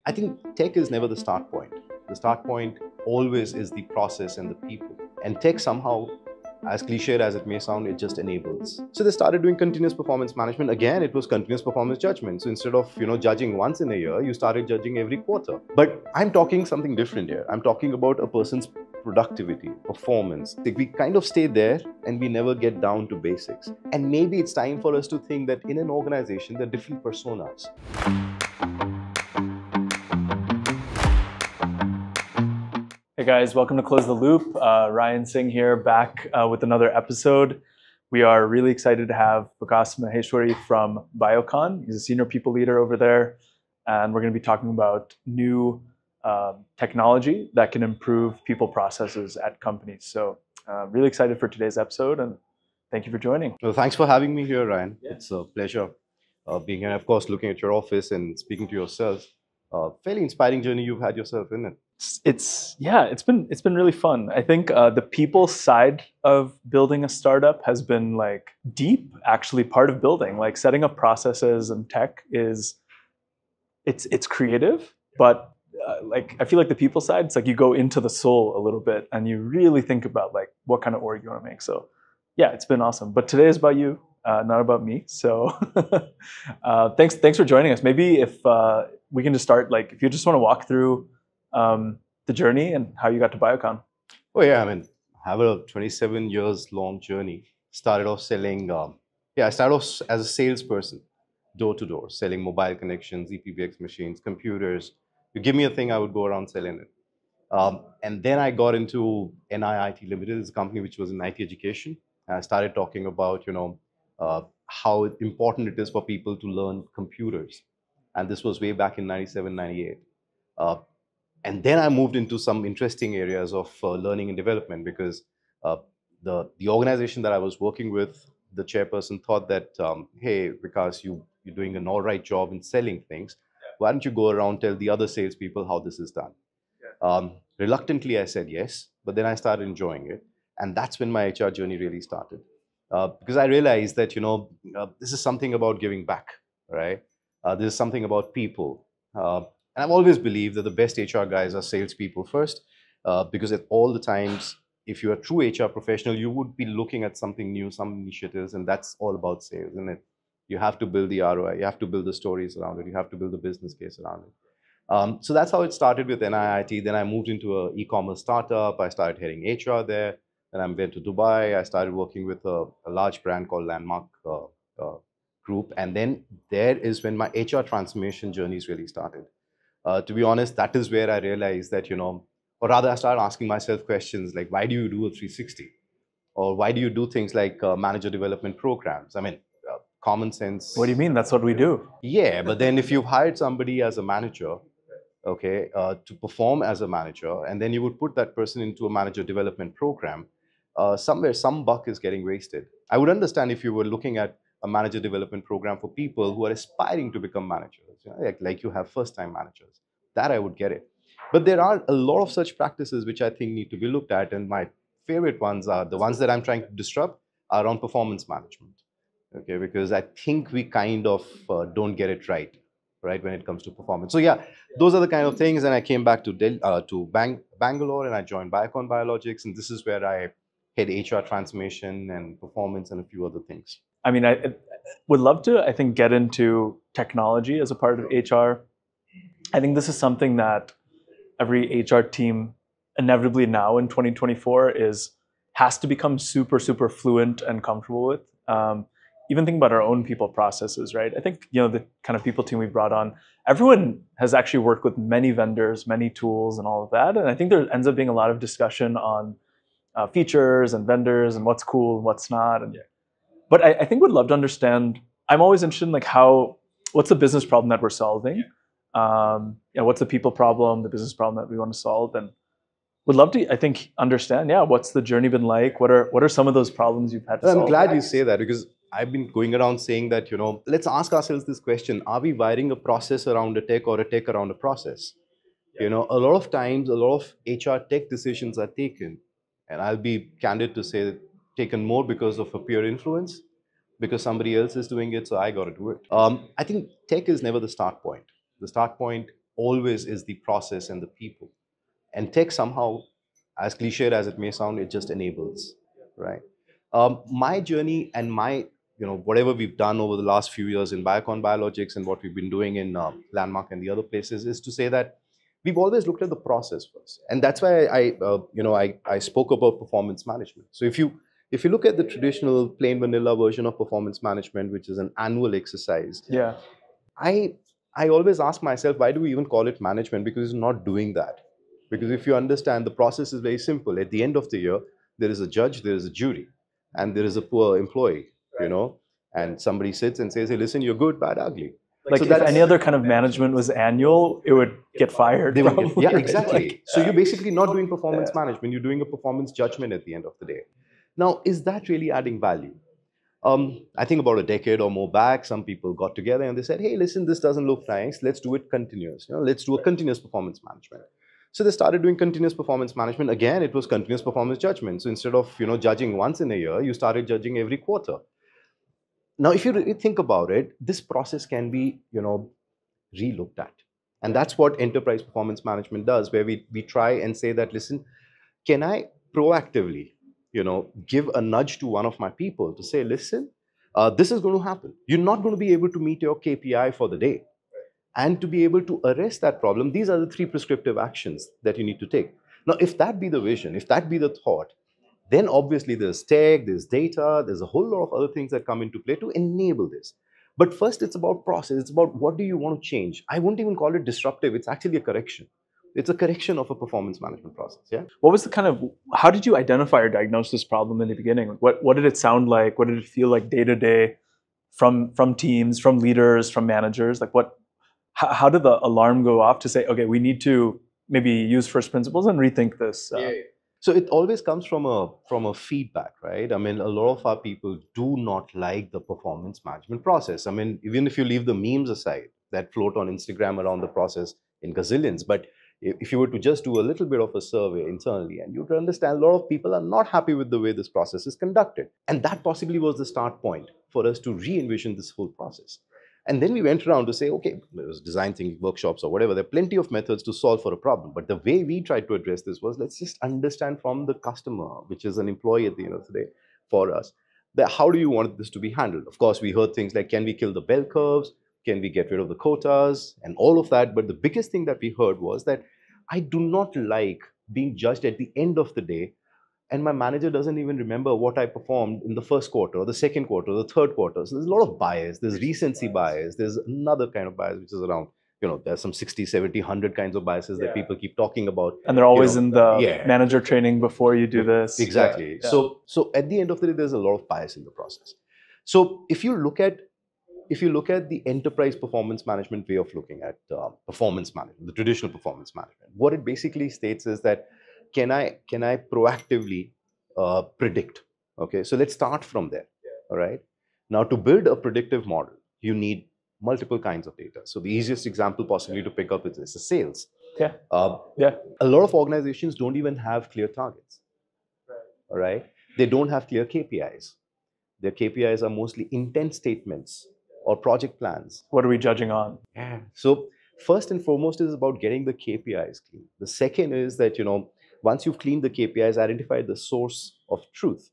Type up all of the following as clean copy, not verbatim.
I think tech is never the start point. The start point always is the process and the people. And tech somehow, as cliched as it may sound, it just enables. So they started doing continuous performance management. Again, it was continuous performance judgment. So instead of, judging once in a year, you started judging every quarter. But I'm talking something different here. I'm talking about a person's productivity, performance. Like, we kind of stay there and we never get down to basics. And maybe it's time for us to think that in an organization, there are different personas. Hey guys, welcome to Close the Loop. Ryan Singh here, back with another episode. We are really excited to have Vikas Maheshwary from Biocon. He's a senior people leader over there, and we're going to be talking about new technology that can improve people processes at companies. So really excited for today's episode, and thank you for joining. Well, thanks for having me here, Ryan. Yeah. It's a pleasure being here. Of course, looking at your office and speaking to yourself. Fairly inspiring journey you've had yourself in it. It's been really fun. I think the people side of building a startup has been like deep, actually part of building. Like setting up processes and tech it's creative, but like I feel like the people side, it's like you go into the soul a little bit and you really think about like what kind of org you want to make. So yeah, it's been awesome. But today is about you, not about me. So thanks for joining us. Maybe if we can just start, like if you just want to walk through the journey and how you got to Biocon. Oh yeah, I have a 27 years long journey. Started off selling, I started off as a salesperson, door to door, selling mobile connections, EPBX machines, computers. You give me a thing, I would go around selling it. And then I got into NIIT Limited, it's a company which was in IT education. And I started talking about, how important it is for people to learn computers. And this was way back in 97, 98. And then I moved into some interesting areas of learning and development because the organization that I was working with, the chairperson thought that, hey, because you're doing an all right job in selling things, why don't you go around tell the other salespeople how this is done? Reluctantly, I said yes, but then I started enjoying it. And that's when my HR journey really started. Because I realized that, this is something about giving back, right? This is something about people. And I've always believed that the best HR guys are salespeople first, because at all the times, if you're a true HR professional, you would be looking at something new, some initiatives, and that's all about sales, isn't it? You have to build the ROI, you have to build the stories around it, you have to build the business case around it. So that's how it started with NIIT. Then I moved into an e-commerce startup. I started heading HR there. Then I went to Dubai. I started working with a large brand called Landmark Group. And then there is when my HR transformation journeys really started. To be honest, that is where I realized that, or rather I started asking myself questions like, why do you do a 360? Or why do you do things like manager development programs? Common sense. What do you mean? That's what we do. Yeah, but then if you've hired somebody as a manager, okay, to perform as a manager, and then you would put that person into a manager development program, somewhere some buck is getting wasted. I would understand if you were looking at a manager development program for people who are aspiring to become managers, like you have first-time managers. That I would get it. But there are a lot of such practices which I think need to be looked at, and my favorite ones are the ones that I'm trying to disrupt are around performance management. Okay, because I think we kind of don't get it right when it comes to performance. So yeah, those are the kind of things. And I came back to Bangalore, and I joined Biocon Biologics, and this is where I head HR transformation and performance and a few other things. I mean, I would love to, I think, get into technology as a part of HR. I think this is something that every HR team inevitably now in 2024 has to become super, super fluent and comfortable with. Even think about our own people processes, right? I think, the kind of people team we brought on, everyone has actually worked with many vendors, many tools and all of that. And I think there ends up being a lot of discussion on features and vendors and what's cool and what's not. But I think we'd love to understand, I'm always interested in like what's the business problem that we're solving? What's the people problem, the business problem that we want to solve? And would love to, I think, understand, what's the journey been like? What are some of those problems you've had to solve? I'm glad you say that, because I've been going around saying that, let's ask ourselves this question: are we wiring a process around a tech or a tech around a process? A lot of times, a lot of HR tech decisions are taken, and I'll be candid to say that taken more because of a peer influence, because somebody else is doing it, so I got to do it. I think tech is never the start point. The start point always is the process and the people. And tech somehow, as cliched as it may sound, it just enables, right? My journey and my, whatever we've done over the last few years in Biocon Biologics and what we've been doing in Landmark and the other places is to say that we've always looked at the process first, and that's why I spoke about performance management. So if you look at the traditional plain vanilla version of performance management, which is an annual exercise, Yeah. I I always ask myself, why do we even call it management? Because it's not doing that. Because if you understand, the process is very simple. At the end of the year, there is a judge, there is a jury, and there is a poor employee, and somebody sits and says, hey, listen, you're good, bad, ugly. Like, if any other kind of management was annual, it would get fired. They will get, probably, yeah, right? exactly. So you're basically not doing performance management, you're doing a performance judgment at the end of the day. Now, is that really adding value? I think about a decade or more back, some people got together and they said, hey, listen, this doesn't look nice. Let's do it continuous. Let's do a continuous performance management. So they started doing continuous performance management. Again, it was continuous performance judgment. So instead of, judging once in a year, you started judging every quarter. Now, if you really think about it, this process can be, re-looked at. And that's what enterprise performance management does, where we try and say that, listen, can I proactively, give a nudge to one of my people to say, listen, this is going to happen. You're not going to be able to meet your KPI for the day. And to be able to arrest that problem, these are the 3 prescriptive actions that you need to take. Now, if that be the vision, if that be the thought, then obviously there's tech, there's data, there's a whole lot of other things that come into play to enable this. But first, it's about process. It's about what do you want to change. I won't even call it disruptive. It's actually a correction. It's a correction of a performance management process. Yeah. What was the kind of, how did you identify or diagnose this problem in the beginning? What did it sound like? What did it feel like day to day from teams, from leaders, from managers? Like how did the alarm go off to say, okay, we need to maybe use first principles and rethink this? So it always comes from a feedback, right? I mean, a lot of our people do not like the performance management process. I mean, even if you leave the memes aside that float on Instagram around the process in gazillions, but if you were to just do a little bit of a survey internally, and you would understand a lot of people are not happy with the way this process is conducted. And that possibly was the start point for us to re-envision this whole process. And then we went around to say, okay, there was design thinking workshops or whatever. There are plenty of methods to solve for a problem. But the way we tried to address this was, let's just understand from the customer, which is an employee at the end of the day for us, that how do you want this to be handled? Of course, we heard things like, can we kill the bell curves? Can we get rid of the quotas? And all of that. But the biggest thing that we heard was that I do not like being judged at the end of the day, and my manager doesn't even remember what I performed in the first quarter or the second quarter or the third quarter. So there's a lot of bias. There's recency bias. There's another kind of bias, which is around, there's some 60, 70, 100 kinds of biases that people keep talking about. And they're always in the manager training before you do this. Exactly. Yeah. So at the end of the day, there's a lot of bias in the process. So if you look at the enterprise performance management way of looking at performance management, the traditional performance management, what it basically states is that, can I proactively predict? Okay, so let's start from there. All right. Now, to build a predictive model, you need multiple kinds of data. So the easiest example possibly to pick up is sales. Yeah. A lot of organizations don't even have clear targets. All right. They don't have clear KPIs. Their KPIs are mostly intent statements or project plans. What are we judging on? Yeah. So first and foremost is about getting the KPIs clean. The second is that, once you've cleaned the KPIs, identify the source of truth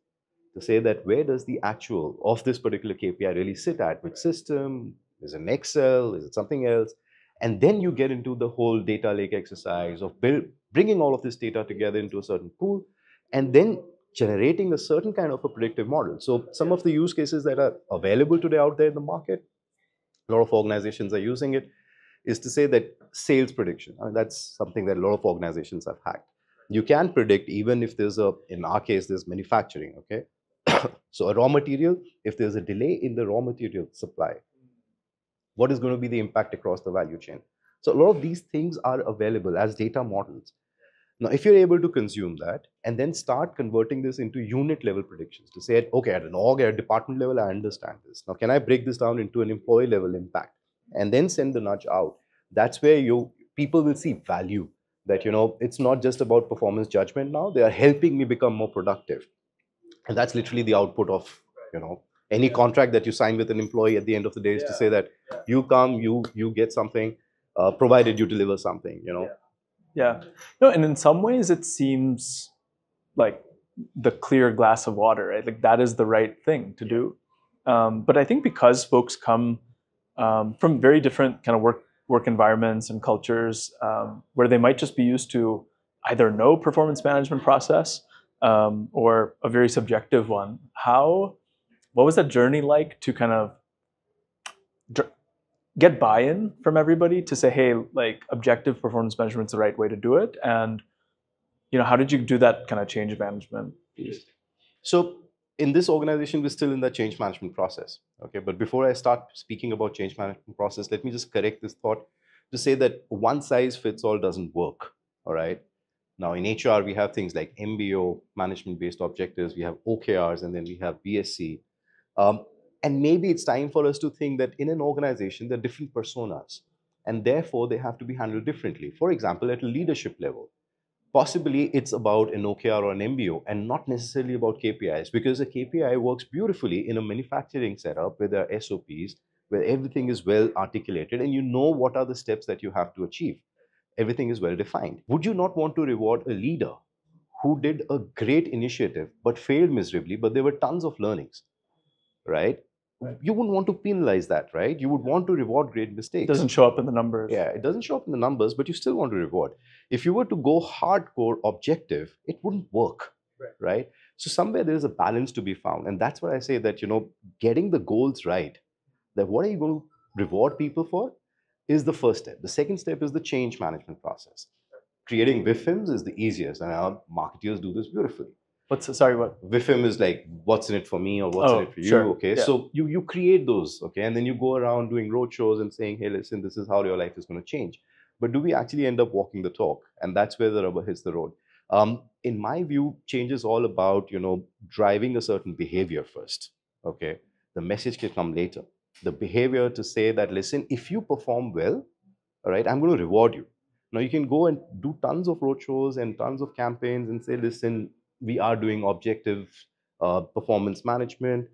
to say that where does the actual of this particular KPI really sit at? Which system? Is it an Excel? Is it something else? And then you get into the whole data lake exercise of bringing all of this data together into a certain pool and then generating a certain kind of a predictive model. So some of the use cases that are available today out there in the market, a lot of organizations are using it, is to say that sales prediction. I mean, that's something that a lot of organizations have hacked. You can predict even if there's in our case, there's manufacturing, okay? So a raw material, if there's a delay in the raw material supply, what is going to be the impact across the value chain? So a lot of these things are available as data models. Now, if you're able to consume that and then start converting this into unit level predictions to say, okay, at an org, at a department level, I understand this. Now, can I break this down into an employee level impact and then send the nudge out? That's where people will see value. That, it's not just about performance judgment now. They are helping me become more productive. And that's literally the output of, any contract that you sign with an employee at the end of the day is to say that you come, you get something, provided you deliver something, you know. Yeah. No, and in some ways it seems like the clear glass of water, right? Like that is the right thing to do. But I think because folks come from very different kind of work environments and cultures, where they might just be used to either no performance management process or a very subjective one. What was that journey like to kind of get buy-in from everybody to say, hey, like objective performance management is the right way to do it? And how did you do that kind of change management piece? So in this organization, we're still in the change management process. Okay, but before I start speaking about change management process, let me just correct this thought to say that one size fits all doesn't work. All right. Now in HR, we have things like MBO, management-based objectives. We have OKRs, and then we have BSC. And maybe it's time for us to think that in an organization, there are different personas, and therefore they have to be handled differently. For example, at a leadership level, possibly it's about an OKR or an MBO and not necessarily about KPIs, because a KPI works beautifully in a manufacturing setup where there are SOPs, where everything is well articulated and you know what are the steps that you have to achieve. Everything is well defined. Would you not want to reward a leader who did a great initiative but failed miserably, but there were tons of learnings, right? You wouldn't want to penalize that, right? You would want to reward great mistakes. It doesn't show up in the numbers. Yeah, it doesn't show up in the numbers, but you still want to reward. If you were to go hardcore objective, it wouldn't work, right? So somewhere there is a balance to be found. And that's what I say that, getting the goals right, that what are you going to reward people for is the first step. The second step is the change management process. Creating WIFMs is the easiest, and our marketeers do this beautifully. What? WIFM is like, what's in it for me or what's in it for you? Sure. Okay, Yeah. so you create those, okay, and then you go around doing roadshows and saying, hey, listen, this is how your life is going to change. But do we actually end up walking the talk? And that's where the rubber hits the road. In my view, change is all about, driving a certain behavior first. Okay, the message can come later. The behavior to say that, listen, if you perform well, all right, I'm going to reward you. Now you can go and do tons of roadshows and tons of campaigns and say, listen, we are doing objective performance management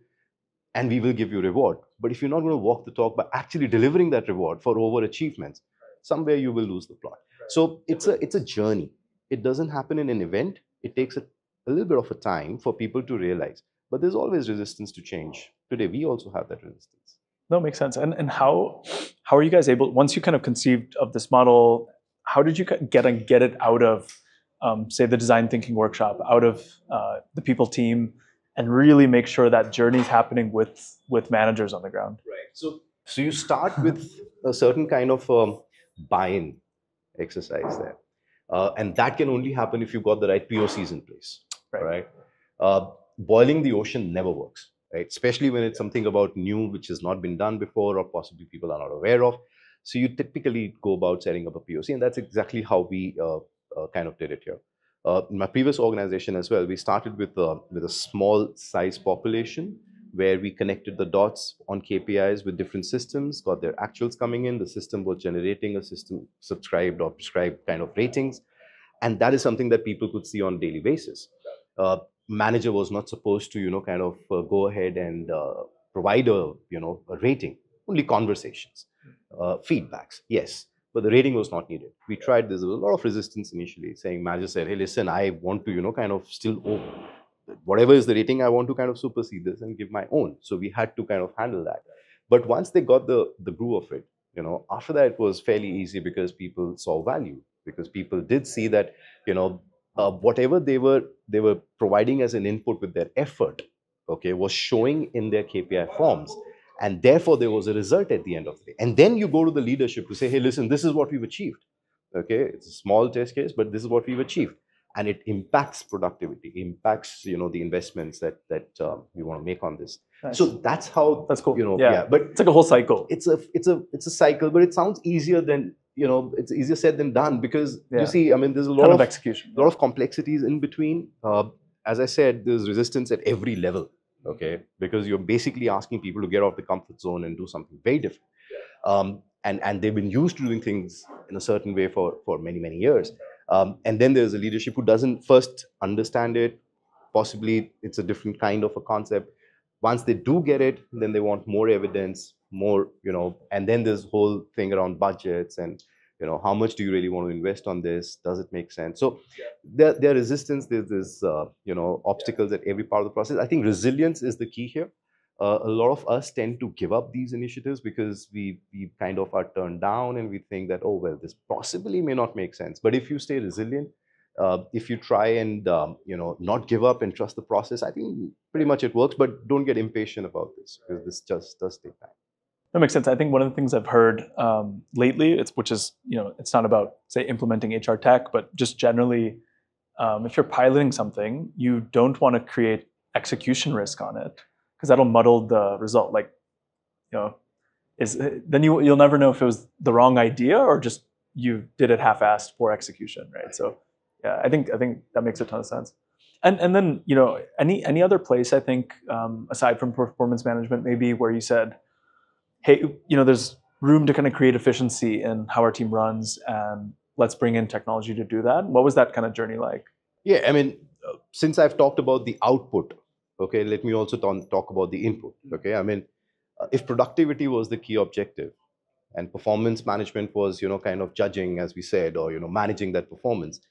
and we will give you reward. But if you're not going to walk the talk by actually delivering that reward for overachievements, somewhere you will lose the plot. So it's a journey. It doesn't happen in an event. It takes a little bit of a time for people to realize. But there's always resistance to change. Today, we also have that resistance. No, makes sense. And how are you guys able, once you kind of conceived of this model, how did you get it out of, say, the design thinking workshop, out of the people team, and really make sure that journey is happening with managers on the ground? Right. So you start with a certain kind of buy-in exercise there. And that can only happen if you've got the right POCs in place. Right? Boiling the ocean never works. Right? Especially when it's something about new, which has not been done before, or possibly people are not aware of. So you typically go about setting up a POC, and that's exactly how we kind of did it here. In my previous organization as well, we started with a small size population where we connected the dots on KPIs with different systems, got their actuals coming in. The system was generating a system subscribed or prescribed kind of ratings, and that is something that people could see on a daily basis. Manager was not supposed to, kind of go ahead and provide a rating. Only conversations, feedbacks, yes, but the rating was not needed. We tried this. There was a lot of resistance initially, saying manager said, hey, listen, I want to, kind of still whatever is the rating, I want to kind of supersede this and give my own. So we had to kind of handle that. But once they got the groove of it, after that it was fairly easy because people saw value, because people did see that, whatever they were providing as an input with their effort, okay, was showing in their KPI forms. And therefore, there was a result at the end of the day. And then you go to the leadership to say, hey, listen, this is what we've achieved. Okay, it's a small test case, but this is what we've achieved. And it impacts productivity, impacts, the investments that we want to make on this. Nice. So that's how. That's cool. But it's like a whole cycle. It's a cycle, but it sounds easier than, it's easier said than done, because you see, I mean, there's a lot of execution, a lot of complexities in between. As I said, there's resistance at every level. Okay, because you're basically asking people to get off the comfort zone and do something very different. And they've been used to doing things in a certain way for many years. And then there's a leadership who doesn't first understand it. Possibly it's a different kind of a concept. Once they do get it, then they want more evidence, more, and then this whole thing around budgets and, how much do you really want to invest on this? Does it make sense? So there are resistance, there's this, obstacles at every part of the process. I think resilience is the key here. A lot of us tend to give up these initiatives because we kind of are turned down and we think that, oh, well, this possibly may not make sense. But if you stay resilient, if you try and, not give up and trust the process, I think pretty much it works. But don't get impatient about this, because this just does take time. That makes sense. I think one of the things I've heard lately, which is, it's not about, say, implementing HR tech, but just generally, if you're piloting something, you don't want to create execution risk on it, because that'll muddle the result. Like, then you'll never know if it was the wrong idea or just you did it half-assed for execution, right? So, yeah, I think that makes a ton of sense. And then, any other place, I think, aside from performance management, maybe where you said, hey, there's room to kind of create efficiency in how our team runs, and let's bring in technology to do that. What was that kind of journey like? Yeah, I mean, since I've talked about the output, okay, let me also talk about the input. Okay, I mean, if productivity was the key objective and performance management was, kind of judging, as we said, or, managing that performance,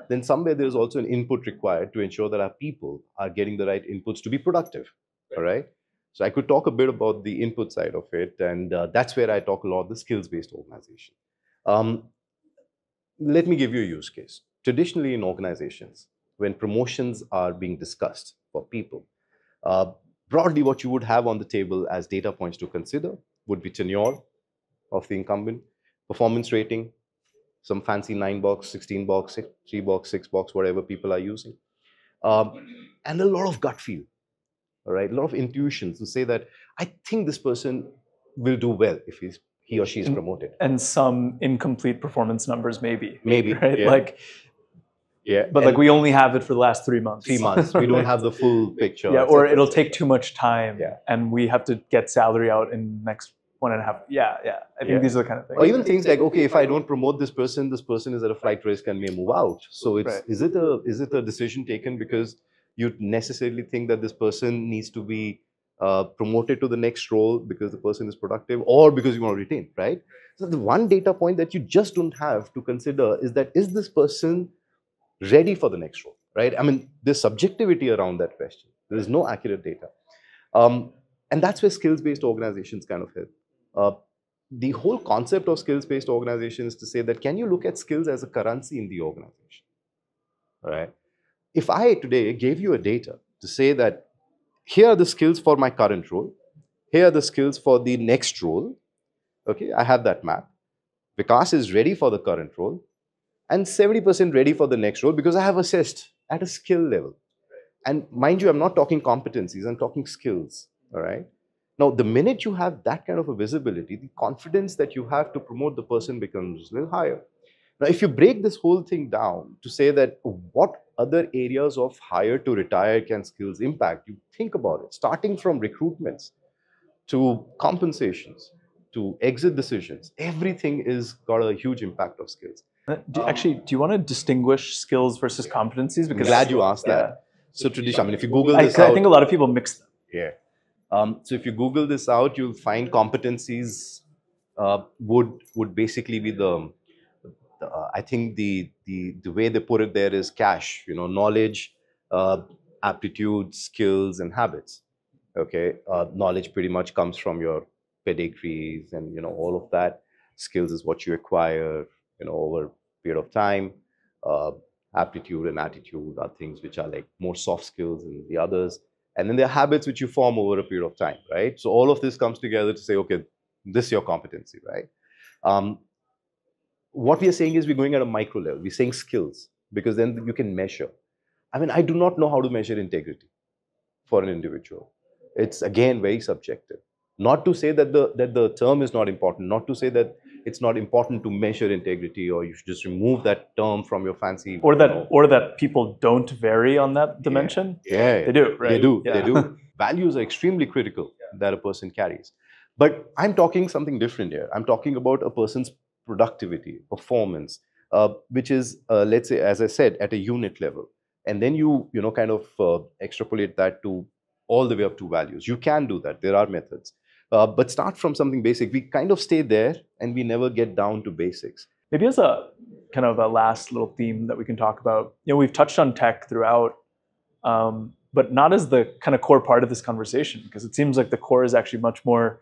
then somewhere there's also an input required to ensure that our people are getting the right inputs to be productive. All right. So I could talk a bit about the input side of it, and that's where I talk a lot of the skills-based organization. Let me give you a use case. Traditionally in organizations, when promotions are being discussed for people, broadly what you would have on the table as data points to consider would be tenure of the incumbent, performance rating, some fancy 9-box, 16-box, 3-box, 6-box, whatever people are using, and a lot of gut feel. All right, a lot of intuitions to say that I think this person will do well if he or she is promoted. And some incomplete performance numbers, maybe, right? Yeah. But like we only have it for the last 3 months. 3 months. We don't have the full picture. Yeah, or it'll take too much time, and we have to get salary out in next 1.5. Yeah. I think these are the kind of things. Or even things like, okay, if I don't promote this person is at a flight risk and may move out. So is it a decision taken because you necessarily think that this person needs to be promoted to the next role because the person is productive, or because you want to retain, right? So the one data point that you just don't have to consider is that, is this person ready for the next role, right? I mean, there's subjectivity around that question. There is no accurate data. And that's where skills-based organizations kind of help. The whole concept of skills-based organizations is to say that, can you look at skills as a currency in the organization, all right? If I today gave you a data to say that, here are the skills for my current role, here are the skills for the next role, okay, I have that map. Vikas is ready for the current role and 70% ready for the next role because I have assessed at a skill level. And mind you, I'm not talking competencies, I'm talking skills, all right? Now, the minute you have that kind of a visibility, the confidence that you have to promote the person becomes a little higher. Now, if you break this whole thing down to say that what other areas of hire to retire can skills impact, you think about it, starting from recruitments to compensations to exit decisions, everything is got a huge impact of skills. Do you want to distinguish skills versus competencies? Because glad you asked that. So traditionally, I mean, if you Google this out, I think a lot of people mix them. Yeah. So if you Google this out, you'll find competencies would basically be I think the way they put it there is cash, knowledge, aptitude, skills, and habits. Okay, knowledge pretty much comes from your pedigrees and all of that. Skills is what you acquire, over a period of time. Aptitude and attitude are things which are like more soft skills than the others. And then there are habits which you form over a period of time, right? So all of this comes together to say, okay, this is your competency, right? What we are saying is we're going at a micro level. We're saying skills because then you can measure. I mean, I do not know how to measure integrity for an individual. It's again very subjective. Not to say that the term is not important, not to say that it's not important to measure integrity, or you should just remove that term from your fancy. Or that people don't vary on that dimension. Yeah, they do, right? They do. Values are extremely critical that a person carries. But I'm talking something different here. I'm talking about a person's productivity, performance, which is, let's say, as I said, at a unit level. And then you kind of extrapolate that to all the way up to values. You can do that. There are methods. But start from something basic. We kind of stay there and we never get down to basics. Maybe as a kind of a last little theme that we can talk about, we've touched on tech throughout, but not as the kind of core part of this conversation, because it seems like the core is actually much more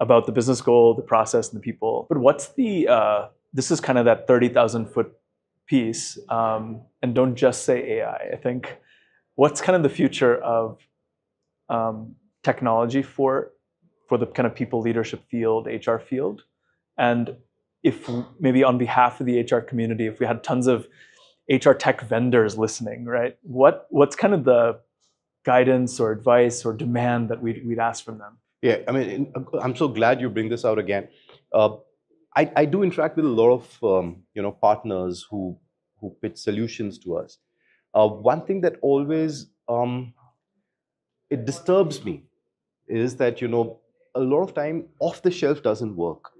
about the business goal, the process, and the people. But what's this is kind of that 30,000 foot piece, and don't just say AI. I think what's kind of the future of technology for the kind of people leadership field, HR field, and if maybe on behalf of the HR community, if we had tons of HR tech vendors listening, right? What's kind of the guidance or advice or demand that we'd ask from them? Yeah, I mean, I'm so glad you bring this out again. I do interact with a lot of partners who pitch solutions to us. One thing that always it disturbs me is that a lot of time off the shelf doesn't work.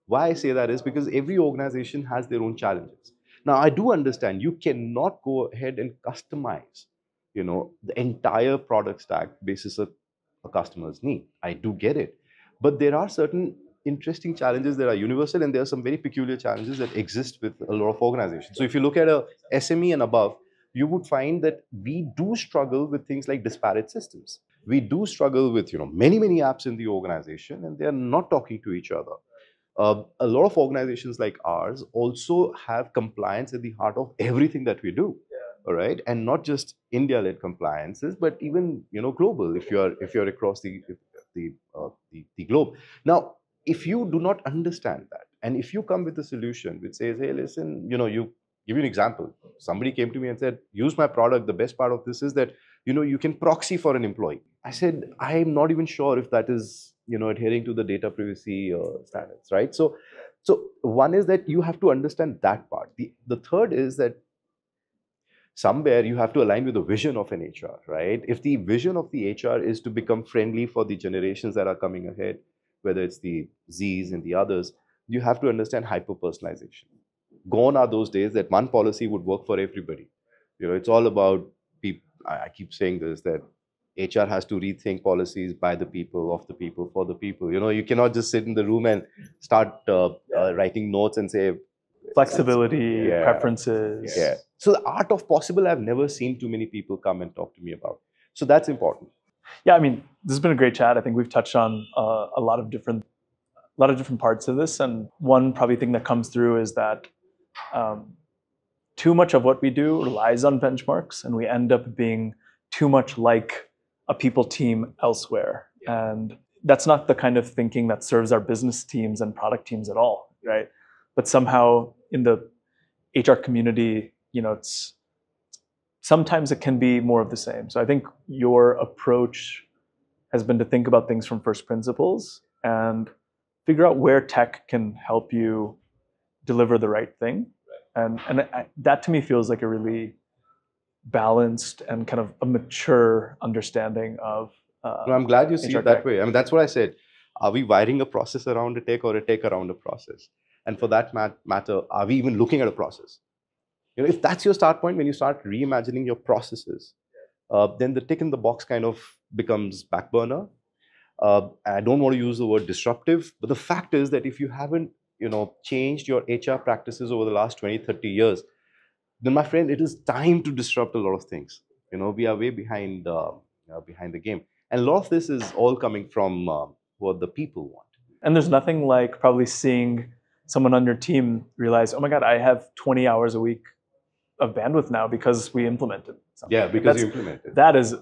Why I say that is because every organization has their own challenges. Now, I do understand you cannot go ahead and customize, the entire product stack basis of a customer's need. I do get it. But there are certain interesting challenges that are universal, and there are some very peculiar challenges that exist with a lot of organizations. So if you look at a SME and above, you would find that we do struggle with things like disparate systems. We do struggle with many apps in the organization, and they are not talking to each other. A lot of organizations like ours also have compliance at the heart of everything that we do. All right, and not just India-led compliances, but even global. If you're across the globe. Now, if you do not understand that, and if you come with a solution which says, hey, listen, you give you an example. Somebody came to me and said, use my product. The best part of this is that you can proxy for an employee. I said, I'm not even sure if that is adhering to the data privacy standards, right? So one is that you have to understand that part. The third is that somewhere you have to align with the vision of an HR, right? If the vision of the HR is to become friendly for the generations that are coming ahead, whether it's the Zs and the others, you have to understand hyper-personalization. Gone are those days that one policy would work for everybody. It's all about people. I keep saying this, that HR has to rethink policies by the people, of the people, for the people. You cannot just sit in the room and start writing notes and say, flexibility, preferences. Yeah. So the art of possible, I've never seen too many people come and talk to me about. So that's important. Yeah, I mean, this has been a great chat. I think we've touched on a lot of different parts of this, and one probably thing that comes through is that too much of what we do relies on benchmarks, and we end up being too much like a people team elsewhere. And that's not the kind of thinking that serves our business teams and product teams at all, right? But somehow in the HR community, sometimes it can be more of the same. So I think your approach has been to think about things from first principles and figure out where tech can help you deliver the right thing. And that to me feels like a really balanced and kind of a mature understanding of I'm glad you see it that way. I mean, that's what I said. Are we wiring a process around a tech or a tech around a process? And for that matter, are we even looking at a process? If that's your start point, when you start reimagining your processes, then the tick in the box kind of becomes back burner. I don't want to use the word disruptive, but the fact is that if you haven't changed your HR practices over the last 20, 30 years, then my friend, it is time to disrupt a lot of things. We are way behind the game. And a lot of this is all coming from what the people want. And there's nothing like probably seeing someone on your team realize, oh my God, I have 20 hours a week of bandwidth now because we implemented something. Yeah, because you implemented. That's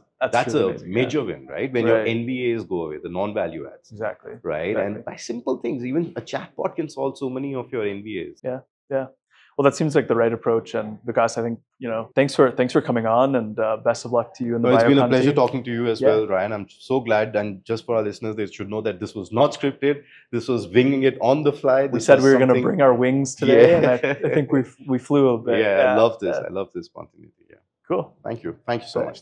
a amazing, major win, right? When your NVAs go away, the non-value adds. Exactly. Right? And by simple things, even a chatbot can solve so many of your NVAs. Yeah. Well, that seems like the right approach. And Vikas, I think, thanks for coming on, and best of luck to you in the Biocon It's been a pleasure team. talking to you as well, Ryan. I'm so glad. And just for our listeners, they should know that this was not scripted. This was winging it on the fly. We said we were going to bring our wings today, and I think we flew a bit. I love this. I love this spontaneity. Yeah. Cool. Thank you. Thank you so much.